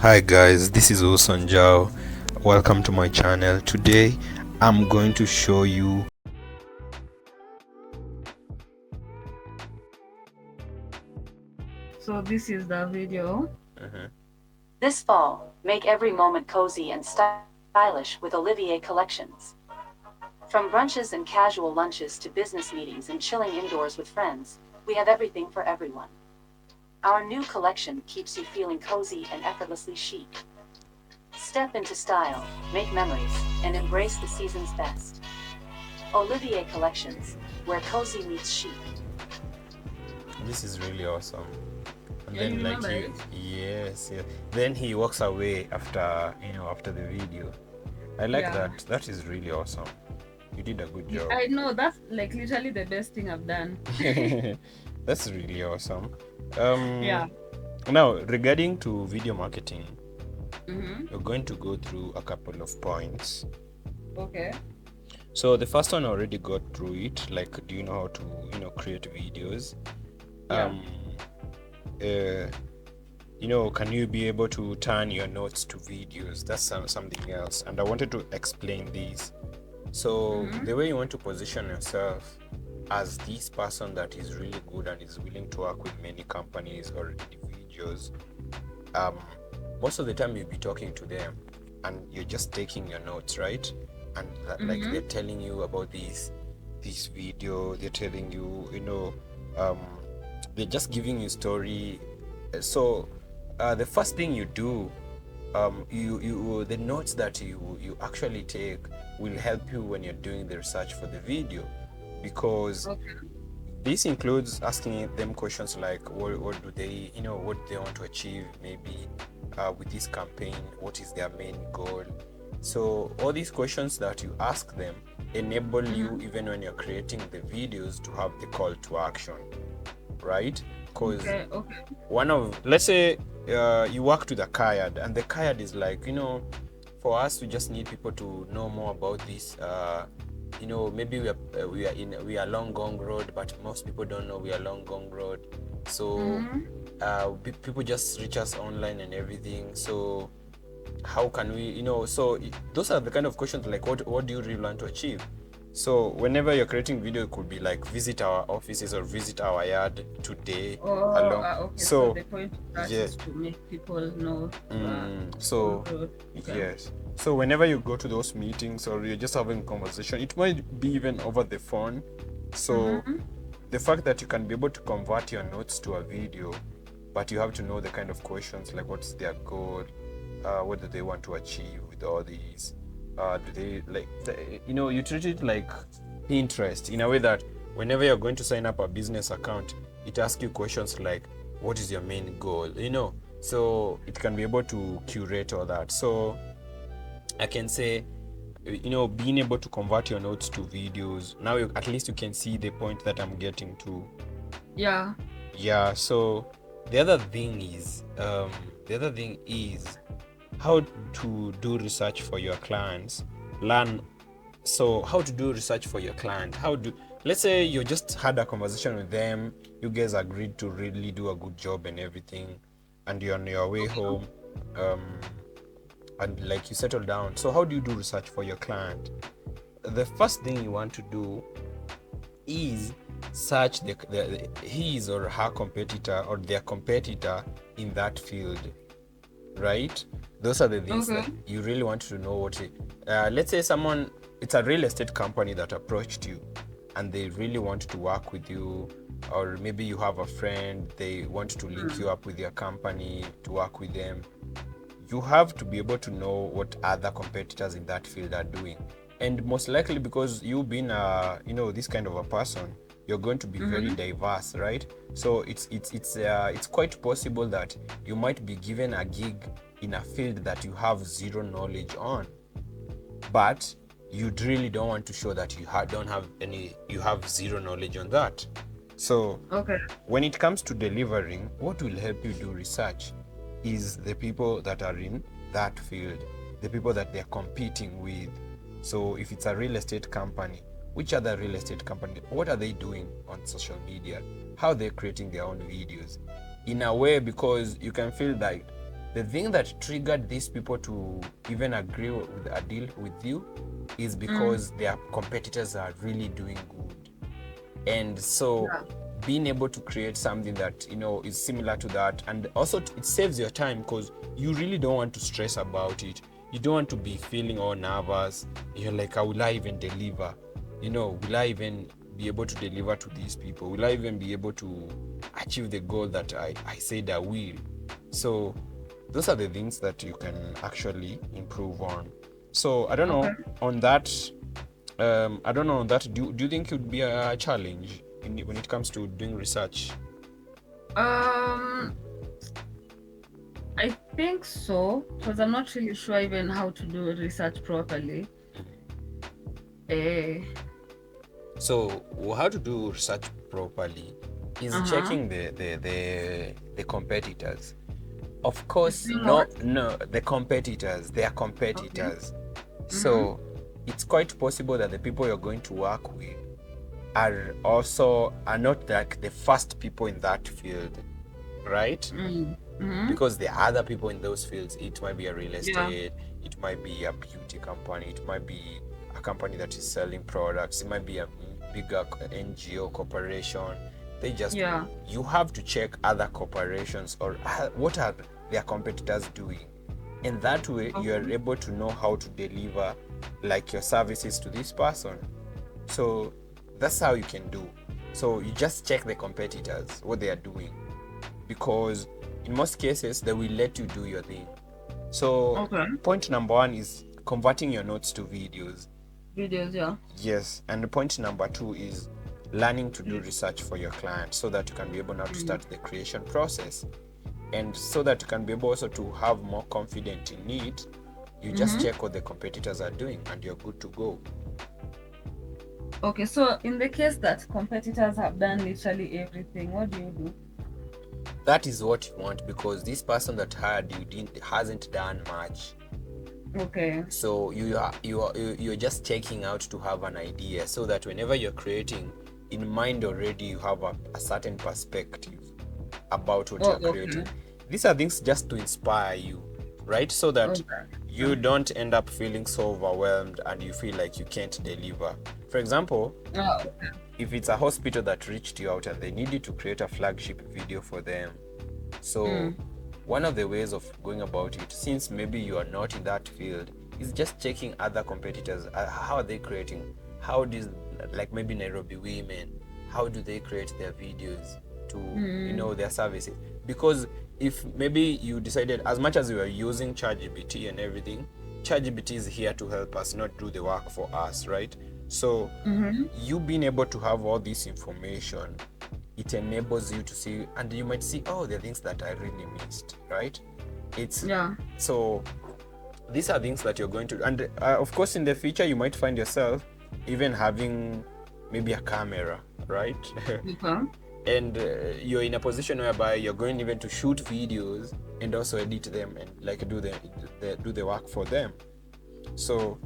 Hi guys, this is Oson Jao. Welcome to my channel. Today I'm going to show you So this is the video. This fall, make every moment cozy and stylish with Olivier collections. From brunches and casual lunches to business meetings and chilling indoors with friends, we have everything for everyone. Our new collection keeps you feeling cozy and effortlessly chic. Step into style, make memories, and embrace the season's best. Olivier Collections, where cozy meets chic. this is really awesome. And Yeah, you then remember it? yes. Then he walks away after the video. I like Yeah. that. That is really awesome. You did a good Yeah, job. I know that's like literally the best thing I've done. That's really awesome. Yeah. Now regarding to video marketing, Mm-hmm. we're going to go through a couple of points. Okay. So the first one I already got through it. Like, do you know how to create videos? Yeah. Um, uh, can you be able to turn your notes to videos? That's something else. And I wanted to explain this. So Mm-hmm. the way you want to position yourself as this person that is really good and is willing to work with many companies or individuals, um, most of the time you'll be talking to them and you're just taking your notes, right? And like Mm-hmm. they're telling you about this video, they're telling you, um, they're just giving you story. So the first thing you do, you the notes that you actually take will help you when you're doing the research for the video, because Okay. this includes asking them questions like what do they what they want to achieve, maybe with this campaign, what is their main goal. So all these questions that you ask them enable you, Mm-hmm. even when you're creating the videos, to have the call to action, right? Because Okay. Okay. let's say you work with a kayad, and the kayad is like, for us we just need people to know more about this. Maybe we are Long Gong Road, but most people don't know we are Long Gong Road. So Mm-hmm. people just reach us online and everything. So how can we, so those are the kind of questions, like what do you really want to achieve? So whenever you're creating video, it could be like visit our offices or visit our yard today Oh, along. okay. So So the point of that yeah. is to make people know Long So Road. Okay. yes. So whenever you go to those meetings or you're just having conversation, it might be even over the phone. So Mm-hmm. the fact that you can be able to convert your notes to a video, but you have to know the kind of questions, like what's their goal, what do they want to achieve with all these, do they like you treat it like interest, in a way that whenever you're going to sign up a business account, it asks you questions like what is your main goal, so it can be able to curate all that. So I can say, being able to convert your notes to videos, now at least you can see the point that I'm getting to. Yeah. Yeah. So the other thing is how to do research for your clients. Learn. So how to do research for your client? Let's say you just had a conversation with them, you guys agreed to really do a good job and everything, and you're on your way home, um, and like you settle down. So how do you do research for your client? The first thing you want to do is search his or her competitor or their competitor in that field, right? Those are the things Okay. that you really want to know. Let's say it's a real estate company that approached you and they really want to work with you, or maybe you have a friend, they want to link you up with your company to work with them. You have to be able to know what other competitors in that field are doing, and most likely, because you being this kind of a person, you're going to be very Mm-hmm. diverse, right? So it's quite possible that you might be given a gig in a field that you have zero knowledge on, but you really don't want to show that you have zero knowledge on that. So Okay. when it comes to delivering, what will help you do research is the people that are in that field, the people that they're competing with. So if it's a real estate company, which other real estate company, what are they doing on social media? How are they creating their own videos? In a way, because you can feel that the thing that triggered these people to even agree with a deal with you is because their competitors are really doing good. And so being able to create something that is similar to that, and also it saves your time, because you really don't want to stress about it. You don't want to be feeling all nervous. You're like, will I even deliver? Will I even be able to deliver to these people? Will I even be able to achieve the goal that I said I will? So those are the things that you can actually improve on. So I don't know on that. I don't know that. Do you think it would be a challenge when it comes to doing research? I think so, because I'm not really sure even how to do research properly. So how to do research properly is checking the competitors. Of course, no, the competitors. They are competitors. Okay. So it's quite possible that the people you're going to work with are not like the first people in that field, right? Because there are other people in those fields. It might be a real estate, it might be a beauty company, it might be a company that is selling products, it might be a bigger NGO corporation. You have to check other corporations or what are their competitors doing, and that way you are able to know how to deliver like your services to this person. So that's how you can do. So you just check the competitors, what they are doing, because in most cases they will let you do your thing. So point number 1 is converting your notes to videos. Yes. And point number 2 is learning to do research for your client, so that you can be able now to start the creation process, and so that you can be able also to have more confidence in it. You just check what the competitors are doing and you're good to go. Okay, so in the case that competitors have done literally everything, what do you do? That is what you want, because this person that hired you hasn't done much. Okay. So you're just checking out to have an idea, so that whenever you're creating, in mind already you have a certain perspective about what you're creating. These are things just to inspire you, right? So that you don't end up feeling so overwhelmed and you feel like you can't deliver. For example, if it's a hospital that reached you out and they need you to create a flagship video for them, so one of the ways of going about it, since maybe you are not in that field, is just checking other competitors. How are they creating? How does, like maybe Nairobi Women, how do they create their videos to their services? Because if maybe you decided, as much as you are using ChatGPT and everything, ChatGPT is here to help us, not do the work for us, right? So you being able to have all this information, it enables you to see, and you might see, there are things that I really missed, right? So these are things that you're going to, and of course in the future you might find yourself even having maybe a camera, right? And you're in a position whereby you're going even to shoot videos and also edit them and like do the work for them. So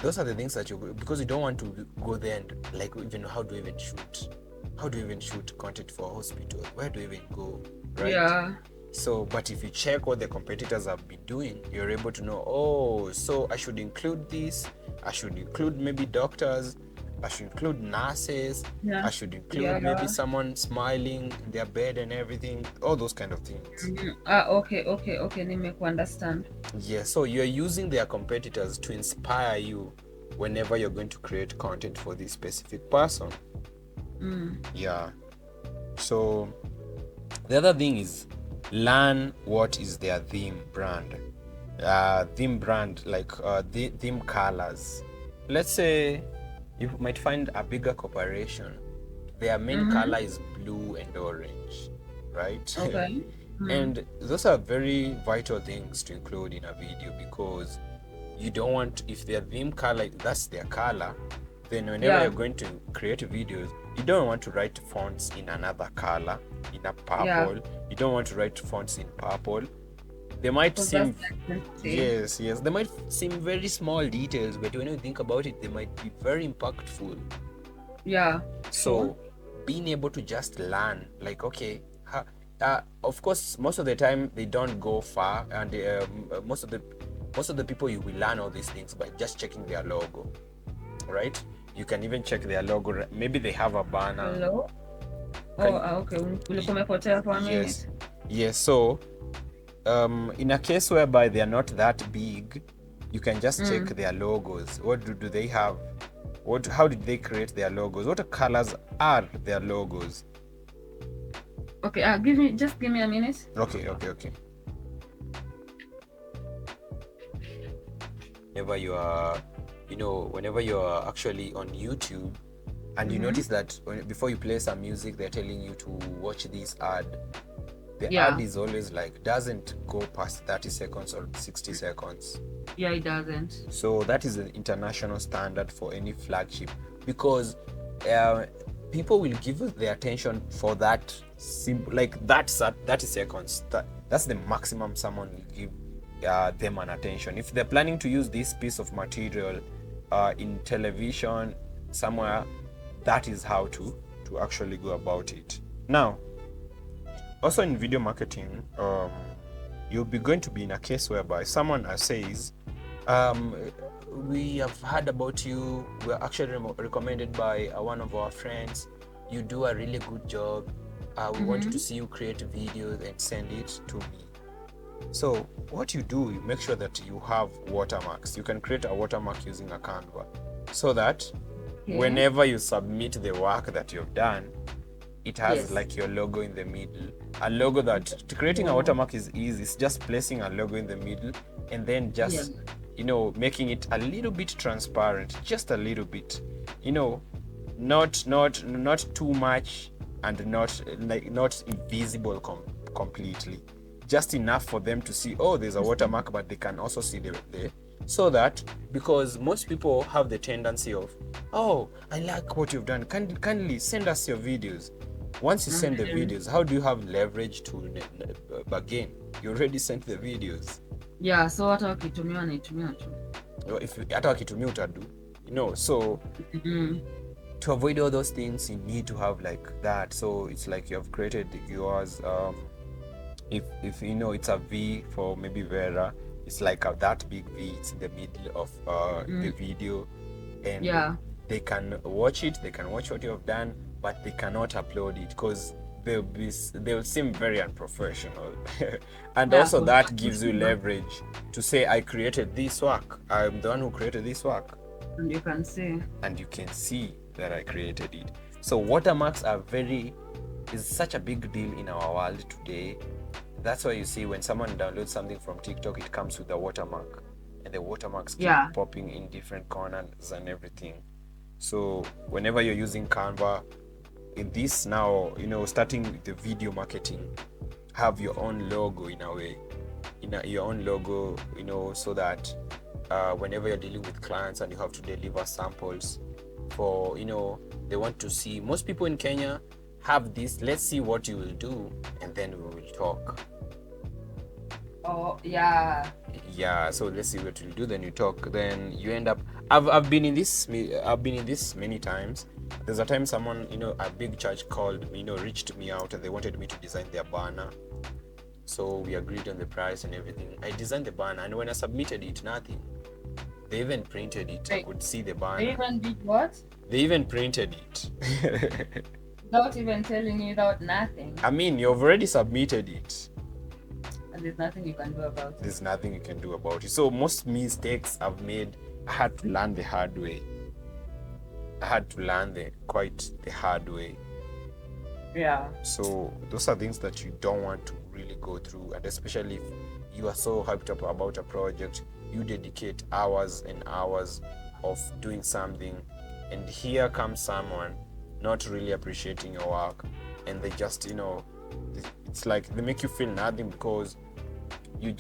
those are the things that because you don't want to go there and like, even how do you even shoot content for a hospital? Where do you even go, right? So but if you check what the competitors have been doing, you're able to know, so I should include this, I should include maybe doctors, I should include nurses, I should include maybe someone smiling in their bed and everything, all those kind of things. Okay, Nimeku understand. Yeah, so you're using their competitors to inspire you whenever you're going to create content for this specific person. Yeah. So the other thing is learn what is their theme brand. Like theme colors. Let's say you might find a bigger corporation, their main color is blue and orange, right? Okay. And those are very vital things to include in a video, because you don't want, if their theme color, that's their color, then whenever you're going to create videos, you don't want to write fonts in another color, in a purple. You don't want to write fonts in purple. They might seem, yes, they might seem very small details, but when you think about it, they might be very impactful. So being able to just learn, like, okay, Of course, most of the time they don't go far, and most of the people, you will learn all these things by just checking their logo, right? You can even check their logo. Maybe they have a banner. Hello? Can- Okay. Ulikuwa umepotea for a Yes, minute. yes. So, in a case whereby they are not that big, you can just check their logos. What do they have? How did they create their logos? What colors are their logos? Okay, just give me a minute. Okay. Whenever you are actually on YouTube and you notice that before you play some music, they're telling you to watch this ad. The ad is always like, doesn't go past 30 seconds or 60 seconds. Yeah, it doesn't. So that is an international standard for any flagship, because people will give their attention for that simple, like that's at 30 seconds. That's the maximum someone will give them an attention. If they're planning to use this piece of material in television somewhere, that is how to actually go about it. Now, also in video marketing, you'll be going to be in a case whereby someone says, we have heard about you, we're actually recommended by one of our friends, you do a really good job, we want to see you create videos and send it to me. So what you do, you make sure that you have watermarks. You can create a watermark using a Canva, so that whenever you submit the work that you've done, it has like your logo in the middle. A logo that creating a watermark is easy. It's just placing a logo in the middle and then just making it a little bit transparent, just a little bit. Not too much and not invisible completely. Just enough for them to see, oh, there's a watermark, but they can also see the so that, because most people have the tendency of, oh, I like what you've done, kindly send us your videos. Once you send the videos, how do you have leverage to bargain? You already sent the videos. Yeah, so hata wakitumia wanaitumia tu. Hata wakitumia utadu. So to avoid all those things, you need to have like that. So it's like you have created yours. If it's a V for maybe Vera, it's like that big V. It's in the middle of the video, and they can watch it. They can watch what you have done, but they cannot upload it because they'll seem very unprofessional. And also that gives you leverage to say, I created this work. I'm the one who created this work. And you can see. And you can see that I created it. So watermarks is such a big deal in our world today. That's why you see when someone downloads something from TikTok, it comes with a watermark, and the watermarks keep popping in different corners and everything. So whenever you're using Canva, in this now, starting with the video marketing, have your own logo in a way, your own logo, so that whenever you're dealing with clients and you have to deliver samples for, they want to see. Most people in Kenya have this, let's see what you will do and then we will talk. Oh yeah, so let's see what you'll do, then you talk, then you end up, I've been in this many times. There's a time someone, a big church called me, reached me out, and they wanted me to design their banner. So we agreed on the price and everything. I designed the banner, and when I submitted it, nothing. They even printed it. I could see the banner. They even did what? They even printed it. Without even telling you, without nothing. I mean, you've already submitted it. And there's nothing you can do about it. There's nothing you can do about it. So most mistakes I've made, I had to learn the hard way. Quite the hard way. Yeah. So those are things that you don't want to really go through, and especially if you are so hyped up about a project, you dedicate hours and hours of doing something, and here comes someone not really appreciating your work, and they just, it's like they make you feel nothing, because you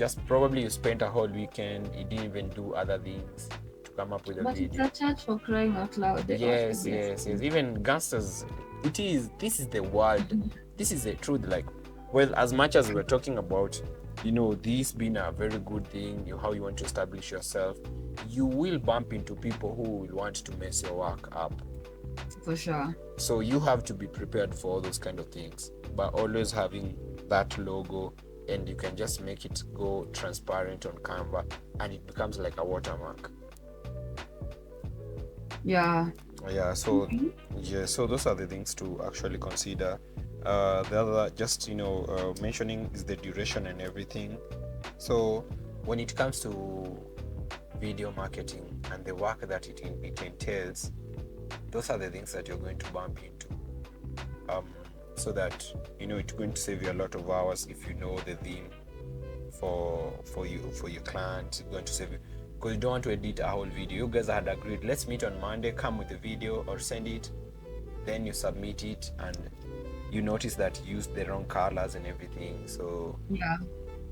spent a whole weekend, you didn't even do other things to come up with a video. But it's a church, for crying out loud. Yes. Even gangsters, this is the world. This is the truth. Like, well, as much as we're talking about, this being a very good thing, how you want to establish yourself, you will bump into people who will want to mess your work up. For sure. So you have to be prepared for all those kind of things, by always having that logo, and you can just make it go transparent on Canva, and it becomes like a watermark. Yeah. Yeah, so so those are the things to actually consider. The other, just mentioning, is the duration and everything. So when it comes to video marketing and the work that it entails, those are the things that you're going to bump into. So that it's going to save you a lot of hours if you know the theme for your client. It's going to save you, because you don't want to edit a whole video. You guys had agreed, let's meet on Monday, come with the video or send it, then you submit it, and you notice that you used the wrong colors and everything. So Yeah.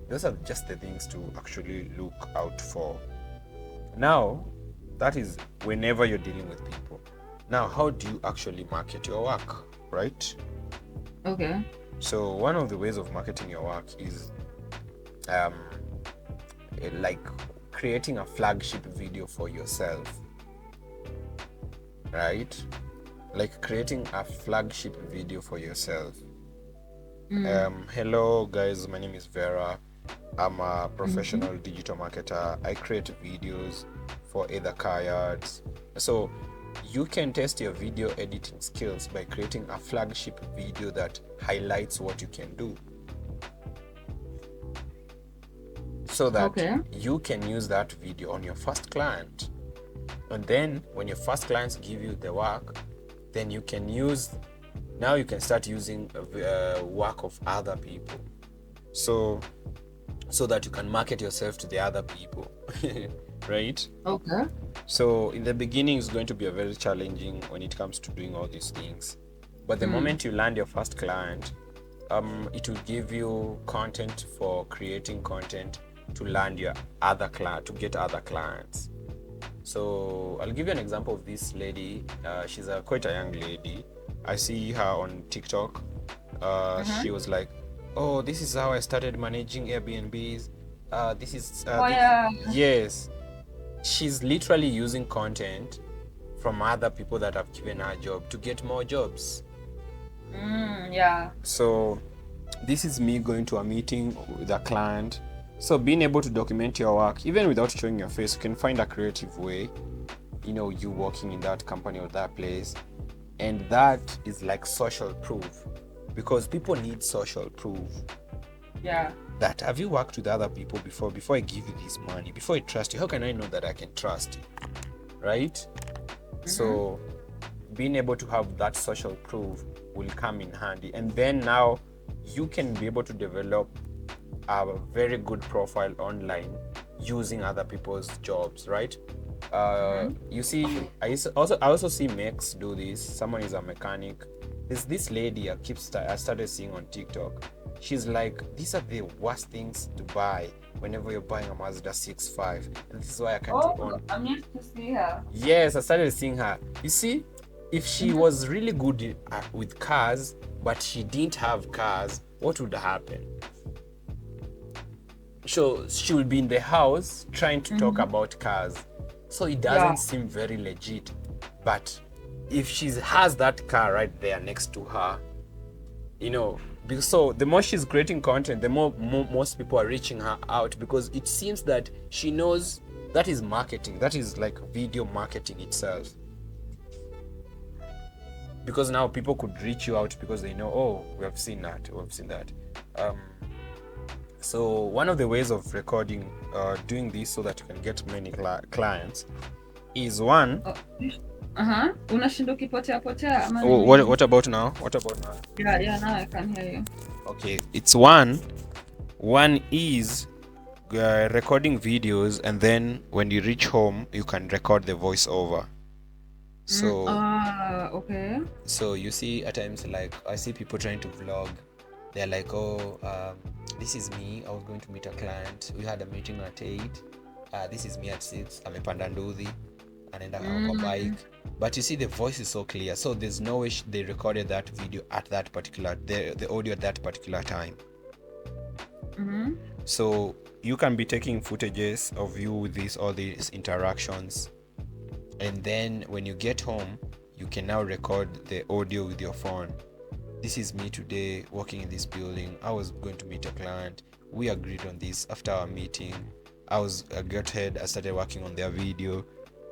those are just the things to actually look out for. Now, that is whenever you're dealing with people. Now, how do you actually market your work, right? Okay. So one of the ways of marketing your work is like creating a flagship video for yourself, right? Like creating a flagship video for yourself. Hello guys, my name is Vera. I'm a professional digital marketer. I create videos for either car yards. So you can test your video editing skills by creating a flagship video that highlights what you can do, so that you can use that video on your first client. And then when your first clients give you the work, then you can start using work of other people, so that you can market yourself to the other people. Right? Okay. So in the beginning, it's going to be a very challenging when it comes to doing all these things, but the moment you land your first client, it will give you content for creating content to land your other client, to get other clients. So I'll give you an example of this lady. She's quite a young lady. I see her on TikTok. She was like, oh, this is how I started managing Airbnbs. Yes, she's literally using content from other people that have given her a job to get more jobs. Yeah. So this is me going to a meeting with a client. So being able to document your work, even without showing your face, you can find a creative way, you working in that company or that place. And that is like social proof, because people need social proof. Yeah. That, have you worked with other people before I give you this money, before I trust you, how can I know that I can trust you, right? So being able to have that social proof will come in handy, and then now you can be able to develop a very good profile online using other people's jobs, right? You see, I also see mechs do this. Someone is a mechanic. There's this lady I started seeing on TikTok. She's like, these are the worst things to buy whenever you're buying a Mazda 6.5, and this is why I can't own. I'm yet to see her. Yes, I started seeing her. You see, if she was really good with cars, but she didn't have cars, what would happen? So she will be in the house trying to talk about cars. So it doesn't seem very legit. But if she has that car right there next to her, so the more she's creating content, the more most people are reaching her out, because it seems that she knows that is marketing. That is like video marketing itself. Because now people could reach you out because they know, oh, we have seen that. So one of the ways of recording, doing this so that you can get many clients is one. Unashinda ukipotea ama Oh, nini? what about now? Yeah, now I can hear you. Okay, it's one is recording videos, and then when you reach home, you can record the voiceover. So okay. So you see, at times, like I see people trying to vlog. They're like, oh, this is me. I was going to meet a client. We had a meeting at 8. This is me at 6. Amepanda nduthi anaenda kwa bike. But you see, the voice is so clear. So there's no way they recorded that video at that particular, the audio at that particular time. So you can be taking footages of you with all these interactions. And then when you get home, you can now record the audio with your phone. this is me today working in this building. I was going to meet a client. We agreed on this. After our meeting, I got ahead, I started working on their video,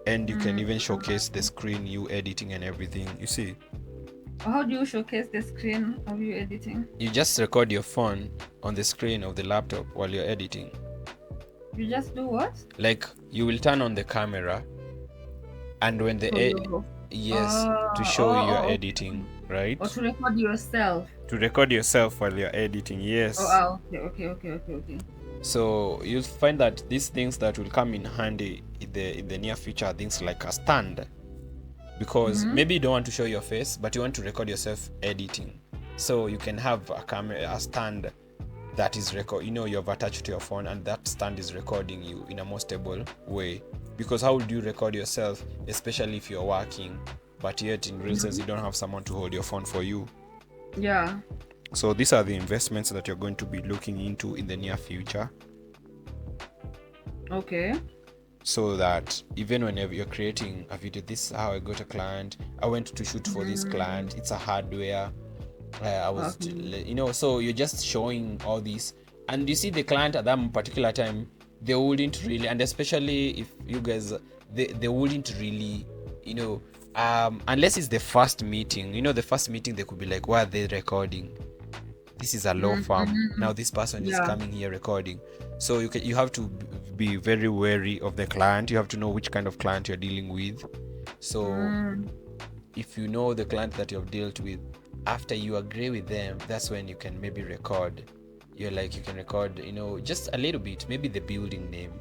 and you can even showcase the screen, you editing and everything. You see, How do you showcase the screen of you editing? you just record your phone on the screen of the laptop while you're editing. You just do what? Like you will turn on the camera, and when the yes, to show you're editing, right? Or to record yourself. To record yourself while you're editing, yes. Okay. So you'll find that these things that will come in handy in the near future are things like a stand, because maybe you don't want to show your face, but you want to record yourself editing. So you can have a stand that is you have attached to your phone, and that stand is recording you in a more stable way. Because how would you record yourself, especially if you're working, but yet in real sense you don't have someone to hold your phone for you? Yeah. So these are the investments that you're going to be looking into in the near future. Okay. So that even whenever you're creating a video, this is how I got a client. I went to shoot for this client. It's a hardware. I was, so you're just showing all these, and you see the client at that particular time, they wouldn't really, and especially if you guys, they wouldn't really, unless it's the first meeting. The first meeting they could be like, why are they recording? This is a law firm. Now this person is coming here recording. So you have to be very wary of the client. You have to know which kind of client you're dealing with. So if you know the client that you've dealt with, after you agree with them, that's when you can maybe record. You can record, just a little bit, maybe the building name,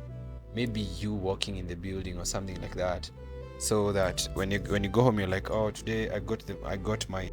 maybe you working in the building or something like that. So that when you go home, you're like, oh, today I got my